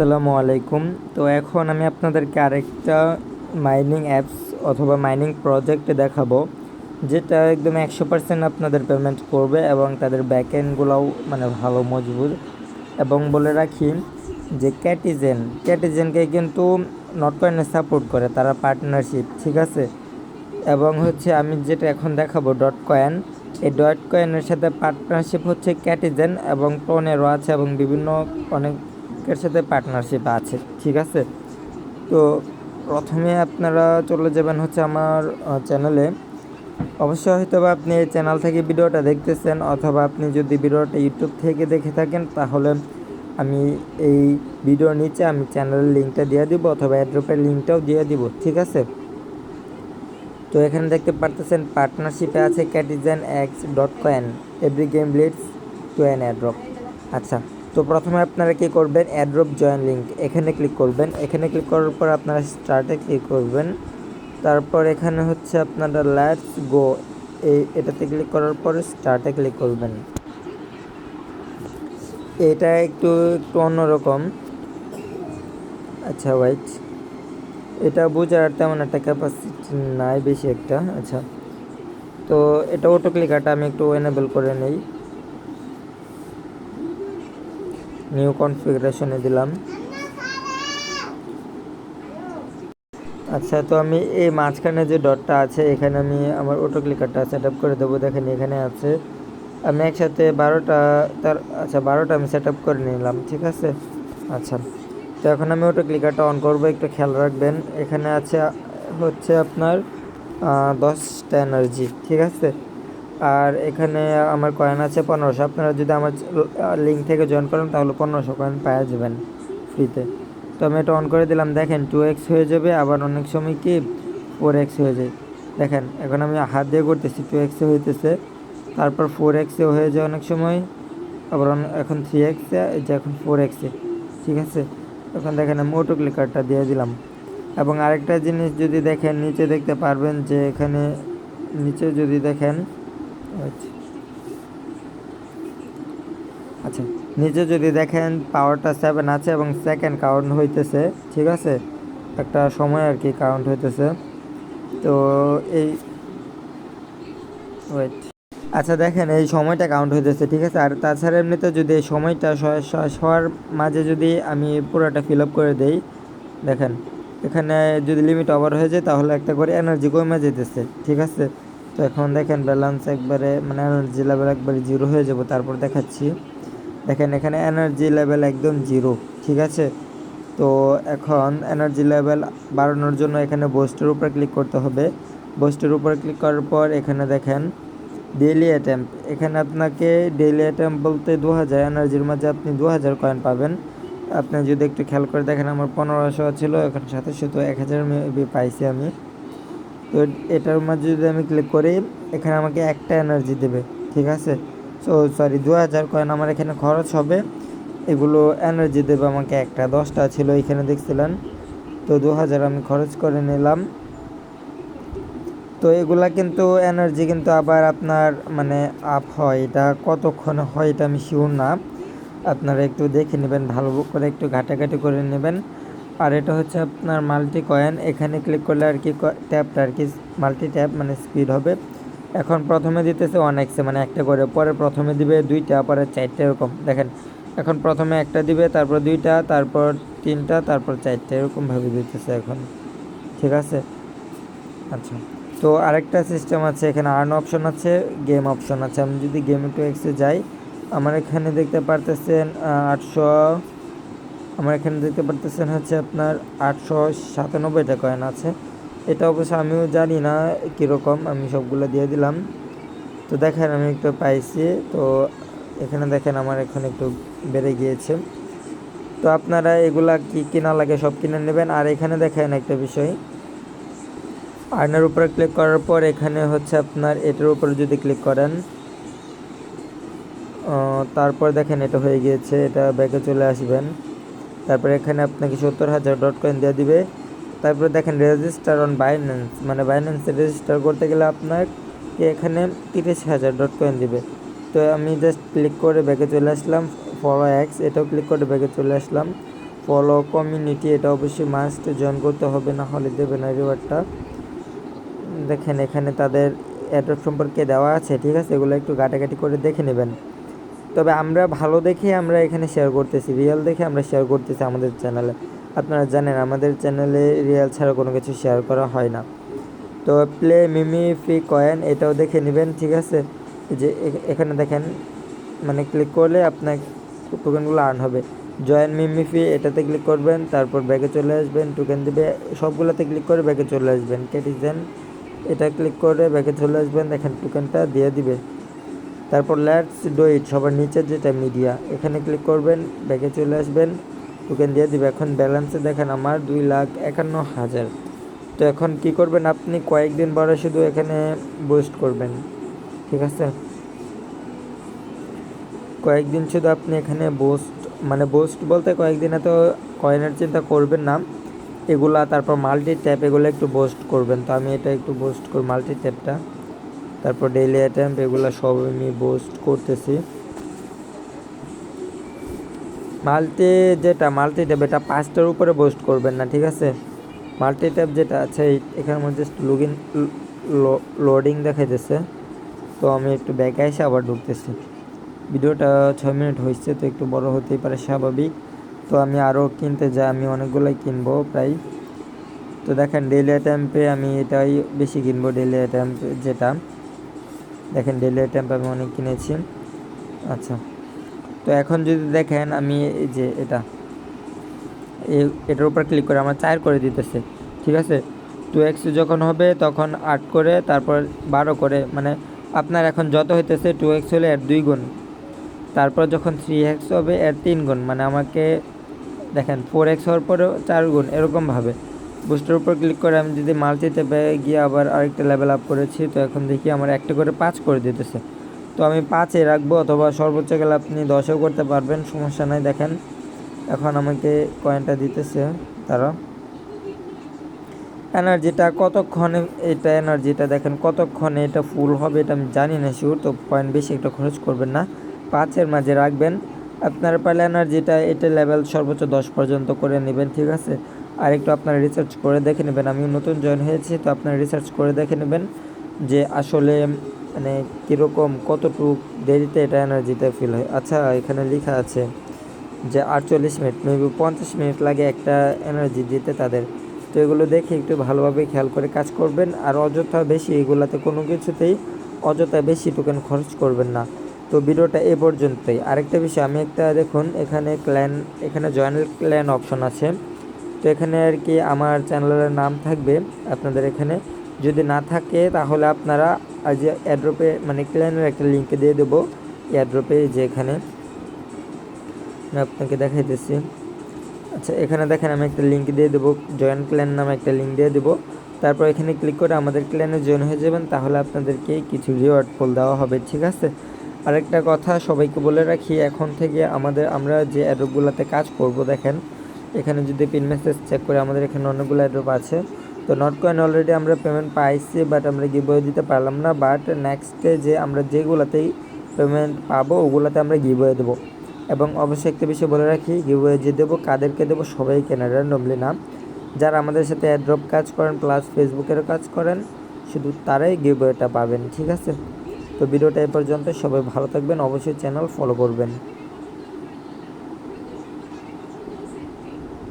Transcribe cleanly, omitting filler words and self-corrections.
আসসালামু আলাইকুম। তো এখন আমি আপনাদেরকে আরেকটা মাইনিং অ্যাপস অথবা মাইনিং প্রজেক্ট দেখাবো, যেটা একদম 100% আপনাদের পেমেন্ট করবে এবং তাদের ব্যাকএন্ডগুলোও মানে ভালো মজবুত। এবং বলে রাখি যে ক্যাটিজেনকে কিন্তু নটকয়েনে সাপোর্ট করে, তারা পার্টনারশিপ, ঠিক আছে। এবং হচ্ছে আমি যেটা এখন দেখাবো ডট কয়েন, এই ডট কয়েনের সাথে পার্টনারশিপ হচ্ছে ক্যাটিজেন এবং টোনেরও আছে এবং বিভিন্ন অনেকের সাথে পার্টনারশিপ আছে, ঠিক আছে। তো প্রথমে আপনারা চলে যাবেন হচ্ছে আমার চ্যানেলে। অবশ্যই হয়তো বা আপনি এই চ্যানেল থেকে ভিডিওটা দেখতেছেন, অথবা আপনি যদি ভিডিওটা ইউটিউব থেকে দেখে থাকেন তাহলে আমি এই ভিডিওর নিচে আমি চ্যানেলের লিঙ্কটা দিয়ে দিব, অথবা অ্যাড্রপের লিঙ্কটাও দিয়ে দিব, ঠিক আছে। তো এখানে দেখতে পারতেছেন পার্টনারশিপে আছে Catizen X dot coin, every game leads to an airdrop. আচ্ছা, তো প্রথমে আপনারা কী করবেন, অ্যাড্রপ জয়েন লিঙ্ক এখানে ক্লিক করবেন। এখানে ক্লিক করার পর আপনারা স্টার্টে ক্লিক করবেন। তারপর এখানে হচ্ছে আপনারা লেটস গো এটাতে ক্লিক করার পর স্টার্টে ক্লিক করবেন। এটা একটু একটু অন্যরকম। আচ্ছা ওয়েট, এটা বোঝার তেমন একটা ক্যাপাসিটি নাই বেশি একটা। আচ্ছা, তো এটা অটো ক্লিকারটা আমি একটু এনেবল করে নেই, নিউ কনফিগারেশনে দিলাম। আচ্ছা, তো আমি এই মাঝখানে যে ডটটা আছে এখানে আমি আমার অটো ক্লিকারটা সেট আপ করে দেবো। দেখেন এখানে আছে, আমি একসাথে 12টা আচ্ছা 12টা আমি সেট আপ করে নিলাম, ঠিক আছে। আচ্ছা, তো এখন আমি অটো ক্লিকারটা অন করবো, একটু খেয়াল রাখবেন। এখানে আছে হচ্ছে আপনার 10টা এনার্জি, ঠিক আছে। আর এখানে আমার কয়েন আছে 1500। আপনারা যদি আমার লিঙ্ক থেকে জয়েন করেন তাহলে 1500 কয়েন পাওয়া যাবেন ফ্রিতে। তো আমি এটা অন করে দিলাম। দেখেন 2x হয়ে যাবে, আবার অনেক সময় কি 4x হয়ে যায়। দেখেন এখন আমি হাত দিয়ে করতেছি, 2x হইতেছে, তারপর 4x হয়ে যায় অনেক সময়, আবার এখন 3x, এই যে এখন 4x, ঠিক আছে। এখন দেখেন আমি অটো ক্লিকারটা দিয়ে দিলাম। এবং আরেকটা জিনিস যদি দেখেন, নিচে দেখতে পারবেন যে এখানে নিচে যদি দেখেন, আচ্ছা নিচে যদি দেখেন পাওয়ারটা 7 আছে এবং সেকেন্ড কাউন্ট হইতেছে, ঠিক আছে, একটা সময় আর কি কাউন্ট হইতেছে। তো এই ওয়েট, আচ্ছা দেখেন এই সময়টা কাউন্ট হইতেছে, ঠিক আছে। আর তাছাড়া এমনিতে যদি এই সময়টা হওয়ার মাঝে যদি আমি পুরোটা ফিল আপ করে দেই, দেখেন এখানে যদি লিমিট ওভার হয়ে যায় তাহলে একটা করে এনার্জি কমে যেতেছে, ঠিক আছে। তো এখন দেখেন ব্যালেন্স একবারে মানে এনার্জি লেভেল একবারে 0 হয়ে যাব। তারপর দেখাচ্ছি, দেখেন এখানে এনার্জি লেভেল একদম 0, ঠিক আছে। তো এখন এনার্জি লেভেল বাড়ানোর জন্য এখানে বুস্টের উপর ক্লিক করতে হবে। বুস্টের উপর ক্লিক করার পর এখানে দেখেন ডেইলি অ্যাটেম্প, এখানে আপনাকে ডেইলি অ্যাটেম্প বলতে 2000 এনার্জির মাঝে আপনি 2000 কয়েন পাবেন। আপনি যদি একটু খেয়াল করে দেখেন আমার 1500 ছিল, এখন 2700, তো 1000 মেবি পাইছি আমি। তো এটার মাঝে যদি আমি ক্লিক করি এখানে আমাকে একটা এনার্জি দেবে, ঠিক আছে। সো সরি 2000 কয়েন আমার এখানে খরচ হবে, এগুলো এনার্জি দেবে আমাকে একটা। 10টা ছিল এখানে দেখছিলেন, তো 2000 আমি খরচ করে নিলাম। তো এগুলা কিন্তু এনার্জি কিন্তু আবার আপনার মানে আপ হয়, এটা কতক্ষণে হয় এটা আমি শিওর না, আপনারা একটু দেখে নেবেন, ভালো করে একটু ঘাটাঘাটি করে নেবেন। আর এটা হচ্ছে আপনার মাল্টি কয়েন, এখানে ক্লিক করলে আর কি ট্যাপটা আর কি মাল্টি ট্যাপ মানে স্পিড হবে। এখন প্রথমে দিতেছে 1x মানে একটা করে, পরে প্রথমে দিবে 2টা, পরে 4টা, এরকম দেখেন। এখন প্রথমে একটা দিবে, তারপর 2টা, তারপর 3টা, তারপর 4টা, এরকমভাবে দিতেছে এখন, ঠিক আছে। আচ্ছা, তো আরেকটা সিস্টেম আছে, এখানে আর্ন অপশন আছে, গেম অপশন আছে। আমি যদি গেম টু এক্সে যাই, আমার এখানে দেখতে পারতেছেন 800, আমার এখানে দেখতে পারতেছেন হচ্ছে আপনার 897টা কয়েন আছে। এটা অবশ্য আমিও জানি না কীরকম, আমি সবগুলো দিয়ে দিলাম। তো দেখেন আমি একটু পাইছি, তো এখানে দেখেন আমার এখন একটু বেড়ে গিয়েছে। তো আপনারা এগুলা কি কিনা লাগে সব কিনে নেবেন। আর এখানে দেখেন একটা বিষয়, আর্নের উপরে ক্লিক করার পর এখানে হচ্ছে আপনার এটার উপরে যদি ক্লিক করেন, তারপর দেখেন এটা হয়ে গিয়েছে, এটা ব্যাকে চলে আসবেন। তারপর এখানে আপনাকে 70,000 ডট কয়েন দিয়ে দিবে। তারপরে দেখেন রেজিস্টার অন বাইন্যান্স, মানে বাইন্যান্সে রেজিস্টার করতে গেলে আপনাকে এখানে 30,000 ডট কয়েন দিবে। তো আমি জাস্ট ক্লিক করে ব্যাকে চলে আসলাম, ফলো এক্স এটাও ক্লিক করে ব্যাকে চলে আসলাম। ফলো কমিউনিটি, এটা অবশ্যই মাস্ট জয়েন করতে হবে, না হলে দেবে না রিওয়ার্ডটা। দেখেন এখানে তাদের অ্যাড্রপ সম্পর্কে দেওয়া আছে, ঠিক আছে, এগুলো একটু ঘাটাঘাটি করে দেখে নেবেন। তবে আমরা ভালো দেখে আমরা এখানে শেয়ার করতেছি, রিয়েল দেখে আমরা শেয়ার করতেছি আমাদের চ্যানেলে। আপনারা জানেন আমাদের চ্যানেলে রিয়েল ছাড়া কোনো কিছু শেয়ার করা হয় না। তো প্লে মিমি ফ্রি কয়েন, এটাও দেখে নেবেন, ঠিক আছে। যে এখানে দেখেন মানে ক্লিক করলে আপনার টোকেনগুলো আর্ন হবে। জয়েন মিমি ফি, এটাতে ক্লিক করবেন, তারপর ব্যাগে চলে আসবেন, টোকেন দেবে, সবগুলোতে ক্লিক করে ব্যাগে চলে আসবেন। কেটিজেন, এটা ক্লিক করে ব্যাগে চলে আসবেন, দেখেন টোকেনটা দিয়ে দিবে। তারপর লেটস ডু ইট, সবার নিচে যেটা মিডিয়া, এখানে ক্লিক করবেন, ব্যাগে চলে আসবেন, টোকেন দিয়ে দিবে। এখন ব্যালেন্সে দেখেন আমার 2,51,000। তো এখন কি করবেন, আপনি কয়েকদিন পরে শুধু এখানে বুস্ট করবেন, ঠিক আছে। কয়েকদিন শুধু আপনি এখানে বুস্ট, মানে বুস্ট বলতে কয়েকদিনে তো কয়েনের চিন্তা করবেন না, এগুলা তারপর মাল্টি ট্যাপ এগুলো একটু বুস্ট করবেন। তো আমি এটা একটু বুস্ট করি মাল্টি ট্যাপটা, তারপর ডেইলি অ্যাটেম্প, এগুলো সব আমি বুস্ট করতেছি। মাল্টি ট্যাপ এটা 5টার উপরে বুস্ট করবেন না, ঠিক আছে। মাল্টি ট্যাপ যেটা আছে এখানে মধ্যে লগ ইন লোডিং দেখাইতেছে। তো আমি একটু ব্যাকে এসে আবার ঢুকতেছি। ভিডিওটা 6 মিনিট হয়েছে, তো একটু বড় হতেই পারে, স্বাভাবিক। তো আমি আরও কিনতে যাই, আমি অনেকগুলোই কিনবো প্রায়। তো দেখেন ডেইলি অ্যাটেম্পে আমি এটাই বেশি কিনবো, ডেইলি অ্যাটেম্প যেটা, দেখেন ডেইলি অ্যাটেম্প আমি অনেক কিনেছি। আচ্ছা, তো এখন যদি দেখেন আমি এই যে এটার উপর ক্লিক করে আমার 4 করে দিতেছে, ঠিক আছে। 2x যখন হবে তখন 8 করে, তারপর 12 করে, মানে আপনার এখন যত হইতেছে 2x হলে এর 2 গুণ, তারপর যখন 3x হবে এর 3 গুণ, মানে আমাকে দেখেন 4x হওয়ার পরেও 4 গুণ, এরকমভাবে। বুস্টের উপর ক্লিক করে আমি যদি মাল্টি ট্যাপে গিয়ে আবার আরেকটা লেভেল আপ করেছি, তো এখন দেখি আমার একটা করে 5 করে দিতেছে। তো আমি 5-এ রাখবো, অথবা সর্বোচ্চ গেলে আপনি 10-এও করতে পারবেন, সমস্যা নাই। দেখেন এখন আমাকে কয়েনটা দিতেছে তারা। এনার্জিটা কতক্ষণে, এটা এনার্জিটা দেখেন কতক্ষণে এটা ফুল হবে এটা আমি জানি না শিওর। তো পয়েন্ট বেশি একটা খরচ করবেন না, 5-এর মাঝে রাখবেন। আপনার পারলে এনার্জিটা এটা লেভেল সর্বোচ্চ 10 পর্যন্ত করে নেবেন, ঠিক আছে। আর একটু আপনারা রিসার্চ করে দেখে নেবেন, আমি নতুন জয়েন হয়েছি, তো আপনারা রিসার্চ করে দেখে নেবেন যে আসলে মানে কীরকম কতটুক দেরিতে এটা এনার্জিটা ফিল হয়। আচ্ছা, এখানে লেখা আছে যে 48 মিনিট, মেবি 50 মিনিট লাগে একটা এনার্জি দিতে তাদের। তো এগুলো দেখে একটু ভালোভাবে খেয়াল করে কাজ করবেন, আর অযথা বেশি এগুলাতে কোনো কিছুতেই অযথা বেশি টোকেন খরচ করবেন না। তো ভিডিওটা এ পর্যন্তই। আরেকটা বিষয়, আমি একটা দেখুন এখানে জয়েন ক্ল্যান অপশন আছে। তো এখানে আর কি আমার চ্যানেলের নাম থাকবে, আপনাদের এখানে যদি না থাকে তাহলে আপনারা আজ অ্যাড্রপে মানে ক্ল্যানের একটা লিঙ্ক দিয়ে দেবো অ্যাড্রপে, যে এখানে আমি আপনাকে দেখাইতেছি। আচ্ছা, এখানে দেখেন আমি একটা লিঙ্ক দিয়ে দেবো, জয়েন ক্ল্যান নামে একটা লিঙ্ক দিয়ে দেবো। তারপর এখানে ক্লিক করে আমাদের ক্ল্যানে জয়েন হয়ে যাবেন, তাহলে আপনাদেরকে কিছু রিওয়ার্ড ফুল দেওয়া হবে, ঠিক আছে। আরেকটা কথা সবাইকে বলে রাখি, এখন থেকে আমরা যে অ্যাড্রপগুলোতে কাজ করব, দেখেন এখানে যদি পিন মেসেজ চেক করে আমাদের এখানে অনেকগুলো অ্যাড্রপ আছে। তো নট কয়েন অলরেডি আমরা পেমেন্ট পাইছি, বাট আমরা গিভওয়ে দিতে পারলাম না। বাট নেক্সটে যে আমরা যেগুলোতেই পেমেন্ট পাবো ওগুলোতে আমরা গিভওয়ে দেবো। এবং অবশ্যই একটা বিষয় বলে রাখি, গিভওয়ে যে দেবো কাদেরকে দেবো সবাইকে না, র্যান্ডমলি না। যারা আমাদের সাথে অ্যাড্রপ কাজ করেন প্লাস ফেসবুকেরও কাজ করেন, শুধু তারাই গিভওয়েটা পাবেন, ঠিক আছে। তো ভিডিওটা এ পর্যন্ত, সবাই ভালো থাকবেন, অবশ্যই চ্যানেল ফলো করবেন।